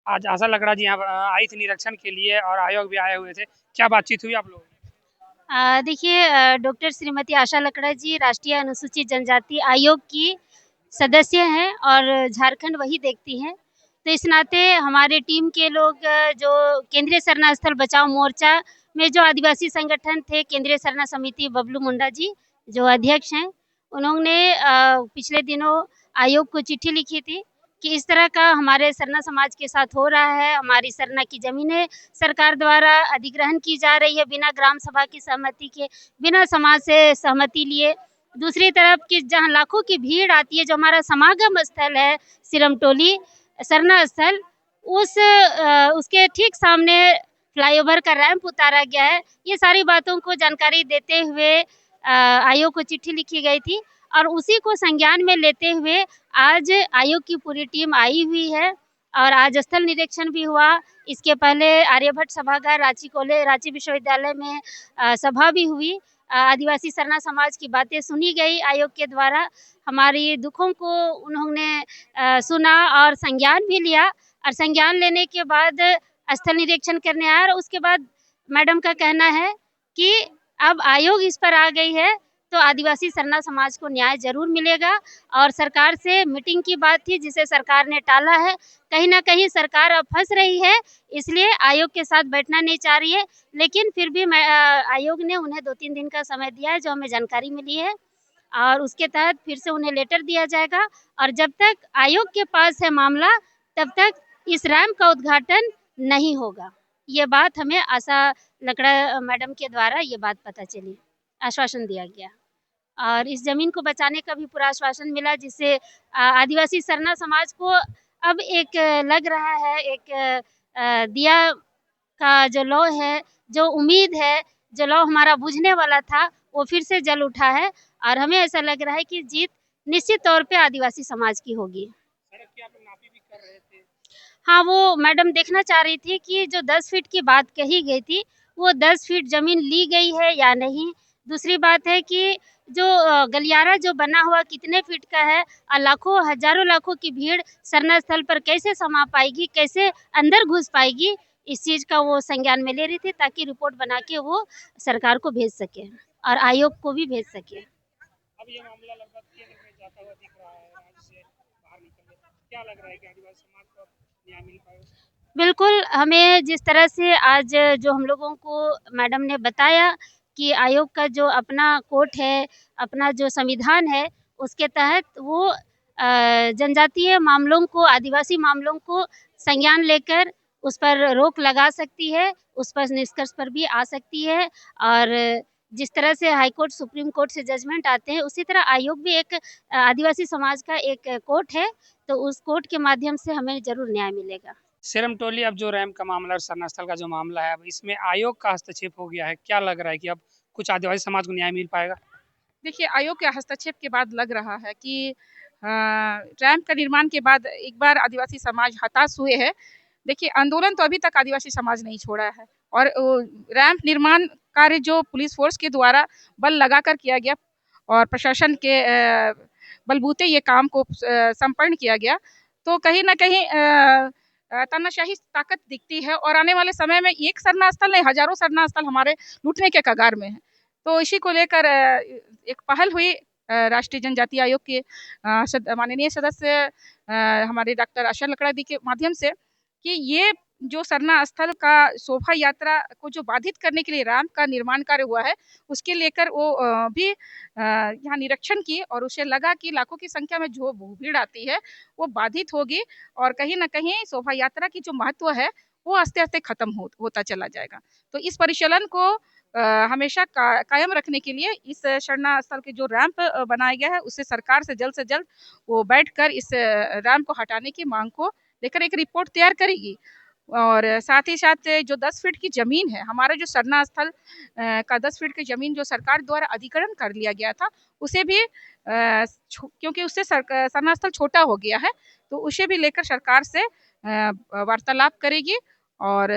आज आशा लकड़ा जी यहाँ पर आई थी निरीक्षण के लिए और आयोग भी आए हुए थे। क्या बातचीत हुई आप लोगों की? देखिए, डॉक्टर श्रीमती आशा लकड़ा जी राष्ट्रीय अनुसूचित जनजाति आयोग की सदस्य हैं और झारखंड वही देखती हैं। तो इस नाते हमारे टीम के लोग जो केंद्रीय सरना स्थल बचाओ मोर्चा में जो आदिवासी संगठन थे, केंद्रीय सरना समिति बबलू मुंडा जी जो अध्यक्ष हैं, उन्होंने पिछले दिनों आयोग को चिट्ठी लिखी थी कि इस तरह का हमारे सरना समाज के साथ हो रहा है। हमारी सरना की ज़मीनें सरकार द्वारा अधिग्रहण की जा रही है बिना ग्राम सभा की सहमति के, बिना समाज से सहमति लिए। दूसरी तरफ कि जहाँ लाखों की भीड़ आती है, जो हमारा समागम स्थल है सिरमटोली सरना स्थल, उसके ठीक सामने फ्लाईओवर का रैंप उतारा गया है। ये सारी बातों को जानकारी देते हुए आयोग को चिट्ठी लिखी गई थी और उसी को संज्ञान में लेते हुए आज आयोग की पूरी टीम आई हुई है और आज स्थल निरीक्षण भी हुआ। इसके पहले आर्यभट्ट सभागार रांची विश्वविद्यालय में सभा भी हुई। आदिवासी सरना समाज की बातें सुनी गई आयोग के द्वारा। हमारी दुखों को उन्होंने सुना और संज्ञान भी लिया और संज्ञान लेने के बाद स्थल निरीक्षण करने आए और उसके बाद मैडम का कहना है कि अब आयोग इस पर आ गई है तो आदिवासी सरना समाज को न्याय ज़रूर मिलेगा। और सरकार से मीटिंग की बात थी जिसे सरकार ने टाला है। कहीं न कहीं सरकार अब फँस रही है, इसलिए आयोग के साथ बैठना नहीं चाह रही है। लेकिन फिर भी आयोग ने उन्हें 2-3 दिन का समय दिया है, जो हमें जानकारी मिली है और उसके तहत फिर से उन्हें लेटर दिया जाएगा और जब तक आयोग के पास है मामला, तब तक इस रैंप का उद्घाटन नहीं होगा। ये बात हमें आशा लकड़ा मैडम के द्वारा ये बात पता चली, आश्वासन दिया गया। और इस ज़मीन को बचाने का भी पूरा आश्वासन मिला, जिससे आदिवासी सरना समाज को अब एक लग रहा है, एक दिया का जो लौ है, जो उम्मीद है, जो लौ हमारा बुझने वाला था, वो फिर से जल उठा है और हमें ऐसा लग रहा है कि जीत निश्चित तौर पे आदिवासी समाज की होगी। सड़क की आप लोग नापी भी कर रहे थे। हाँ, वो मैडम देखना चाह रही थी कि जो 10 फीट की बात कही गई थी, वो 10 फीट ज़मीन ली गई है या नहीं? दूसरी बात है कि जो गलियारा जो बना हुआ कितने फीट का है और लाखों, हज़ारों लाखों की भीड़ सरना स्थल पर कैसे समा पाएगी, कैसे अंदर घुस पाएगी? इस चीज़ का वो संज्ञान में ले रही थी ताकि रिपोर्ट बना के वो सरकार को भेज सके और आयोग को भी भेज सके। अब ये मामला लगभग केंद्र में जाता हुआ दिख रहा है, राज्य से बाहर निकल गया। क्या लग रहा है कि आदिवासी समाज को न्याय मिल पाएगा? बिल्कुल, हमें जिस तरह से आज जो हम लोगों को मैडम ने बताया कि आयोग का जो अपना कोर्ट है, अपना जो संविधान है, उसके तहत वो जनजातीय मामलों को, आदिवासी मामलों को संज्ञान लेकर उस पर रोक लगा सकती है, उस पर निष्कर्ष पर भी आ सकती है। और जिस तरह से हाई कोर्ट, सुप्रीम कोर्ट से जजमेंट आते हैं, उसी तरह आयोग भी एक आदिवासी समाज का एक कोर्ट है, तो उस कोर्ट के माध्यम से हमें ज़रूर न्याय मिलेगा। सिरमटोली अब जो रैंप का मामला और सरना स्थल का जो मामला है, अब इसमें आयोग का हस्तक्षेप हो गया है। क्या लग रहा है कि अब कुछ आदिवासी समाज को न्याय मिल पाएगा? देखिए, आयोग के हस्तक्षेप के बाद लग रहा है कि रैंप का निर्माण के बाद एक बार आदिवासी समाज हताश हुए हैं। देखिए, आंदोलन तो अभी तक आदिवासी समाज नहीं छोड़ा है और रैंप निर्माण कार्य जो पुलिस फोर्स के द्वारा बल लगाकर किया गया और प्रशासन के बलबूते ये काम को संपन्न किया गया, तो कहीं न कहीं तानाशाही ताकत दिखती है और आने वाले समय में एक सरना स्थल नहीं, हज़ारों सरना स्थल हमारे लूटने के कगार में हैं। तो इसी को लेकर एक पहल हुई राष्ट्रीय जनजाति आयोग के माननीय सदस्य हमारे डॉक्टर आशा लकड़ा दी के माध्यम से कि ये जो सरना स्थल का शोभा यात्रा को जो बाधित करने के लिए रैंप का निर्माण कार्य हुआ है, उसके लेकर वो भी यहाँ निरीक्षण की और उसे लगा कि लाखों की संख्या में जो भीड़ आती है, वो बाधित होगी और कहीं न कहीं शोभा यात्रा की जो महत्व है, वो आस्ते-आस्ते खत्म होता चला जाएगा। तो इस परिचालन को हमेशा कायम रखने के लिए इस शरणा स्थल के जो रैंप बनाया गया है, उससे सरकार से जल्द वो बैठकर इस रैंप को हटाने की मांग को लेकर एक रिपोर्ट तैयार करेगी। और साथ ही साथ जो 10 फीट की ज़मीन है, हमारा जो सरना स्थल का 10 फीट की ज़मीन जो सरकार द्वारा अधिग्रहण कर लिया गया था, उसे भी क्योंकि उससे सरना स्थल छोटा हो गया है, तो उसे भी लेकर सरकार से वार्तालाप करेगी। और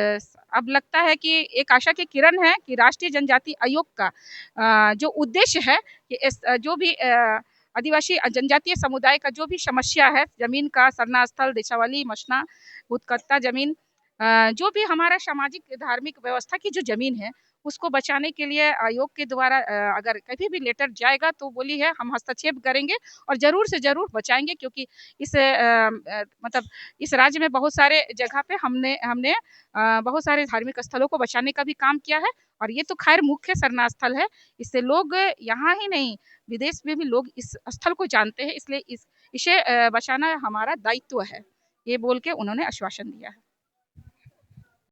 अब लगता है कि एक आशा की किरण है कि राष्ट्रीय जनजाति आयोग का जो उद्देश्य है कि जो भी आदिवासी जनजातीय समुदाय का जो भी समस्या है, जमीन का, सरना स्थल, देशावली, मशना, उत्कट्टा जमीन, जो भी हमारा सामाजिक धार्मिक व्यवस्था की जो जमीन है, उसको बचाने के लिए आयोग के द्वारा अगर कभी भी लेटर जाएगा तो बोली है हम हस्तक्षेप करेंगे और ज़रूर से ज़रूर बचाएंगे, क्योंकि इस मतलब इस राज्य में बहुत सारे जगह पे हमने हमने बहुत सारे धार्मिक स्थलों को बचाने का भी काम किया है। और ये तो खैर मुख्य सरना स्थल है, इससे लोग यहाँ ही नहीं विदेश में भी लोग इस स्थल को जानते हैं, इसलिए इसे बचाना हमारा दायित्व है, ये बोल के उन्होंने आश्वासन दिया है।